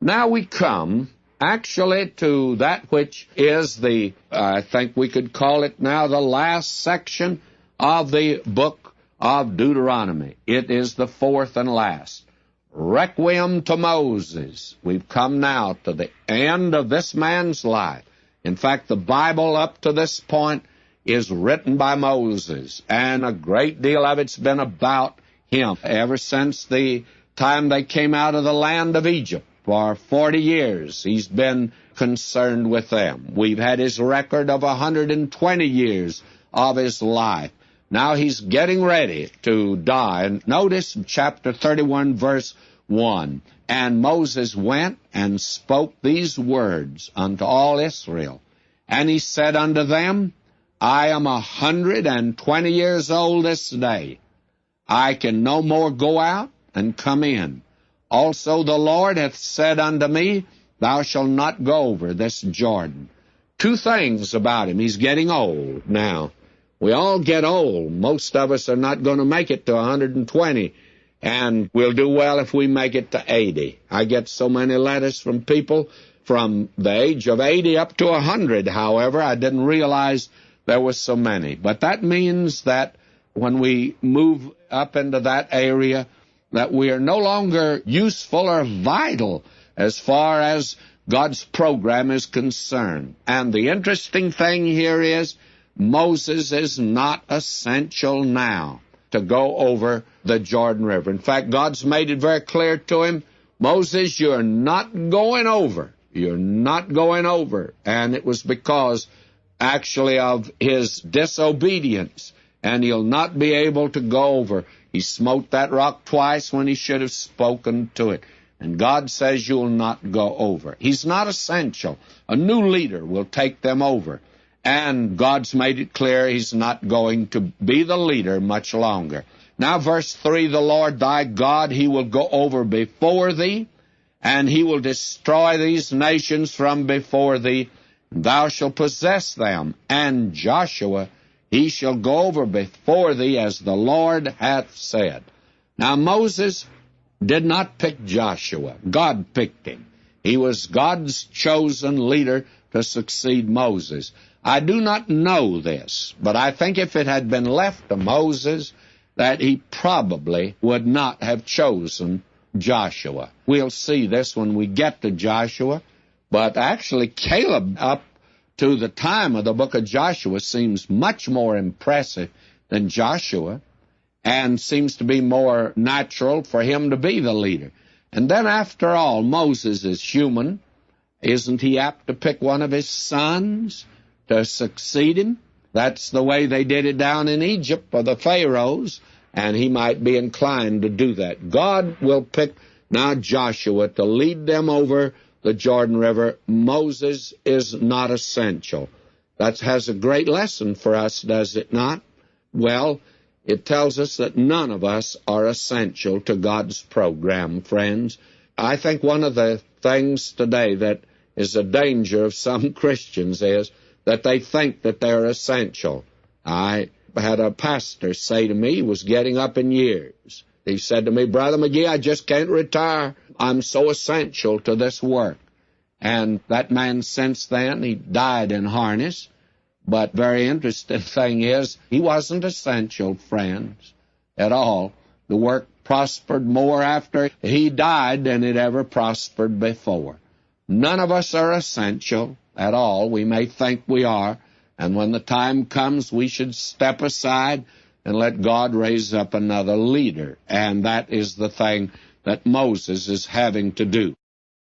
Now we come actually to that which is the, I think we could call it now, the last section of the book of Deuteronomy. It is the fourth and last. Requiem to Moses. We've come now to the end of this man's life. In fact, the Bible up to this point is written by Moses, and a great deal of it's been about him ever since the time they came out of the land of Egypt. For 40 years, he's been concerned with them. We've had his record of 120 years of his life. Now he's getting ready to die. And notice chapter 31, verse 1. And Moses went and spoke these words unto all Israel. And he said unto them, I am 120 years old this day. I can no more go out and come in. Also the Lord hath said unto me, Thou shalt not go over this Jordan. Two things about him. He's getting old now. We all get old. Most of us are not going to make it to 120, and we'll do well if we make it to 80. I get so many letters from people from the age of 80 up to 100, however. I didn't realize there were so many. But that means that when we move up into that area, that we are no longer useful or vital as far as God's program is concerned. And the interesting thing here is Moses is not essential now to go over the Jordan River. In fact, God's made it very clear to him, Moses, you're not going over. You're not going over. And it was because actually of his disobedience, and he'll not be able to go over. He smote that rock twice when he should have spoken to it. And God says you'll not go over. He's not essential. A new leader will take them over. And God's made it clear he's not going to be the leader much longer. Now verse 3, the Lord thy God, he will go over before thee, and he will destroy these nations from before thee. Thou shalt possess them. And Joshua, he shall go over before thee as the Lord hath said. Now Moses did not pick Joshua. God picked him. He was God's chosen leader to succeed Moses. I do not know this, but I think if it had been left to Moses, that he probably would not have chosen Joshua. We'll see this when we get to Joshua, but actually Caleb up to the time of the book of Joshua seems much more impressive than Joshua, and seems to be more natural for him to be the leader. And then after all, Moses is human. Isn't he apt to pick one of his sons to succeed him? That's the way they did it down in Egypt for the pharaohs, and he might be inclined to do that. God will pick now Joshua to lead them over the Jordan River. Moses is not essential. That has a great lesson for us, does it not? Well, it tells us that none of us are essential to God's program, friends. I think one of the things today that is a danger of some Christians is that they think that they're essential. I had a pastor say to me, he was getting up in years. He said to me, Brother McGee, I just can't retire. I'm so essential to this work. And that man, since then, he died in harness. But very interesting thing is, he wasn't essential, friends, at all. The work prospered more after he died than it ever prospered before. None of us are essential at all. We may think we are, and when the time comes, we should step aside and let God raise up another leader. And that is the thing that Moses is having to do.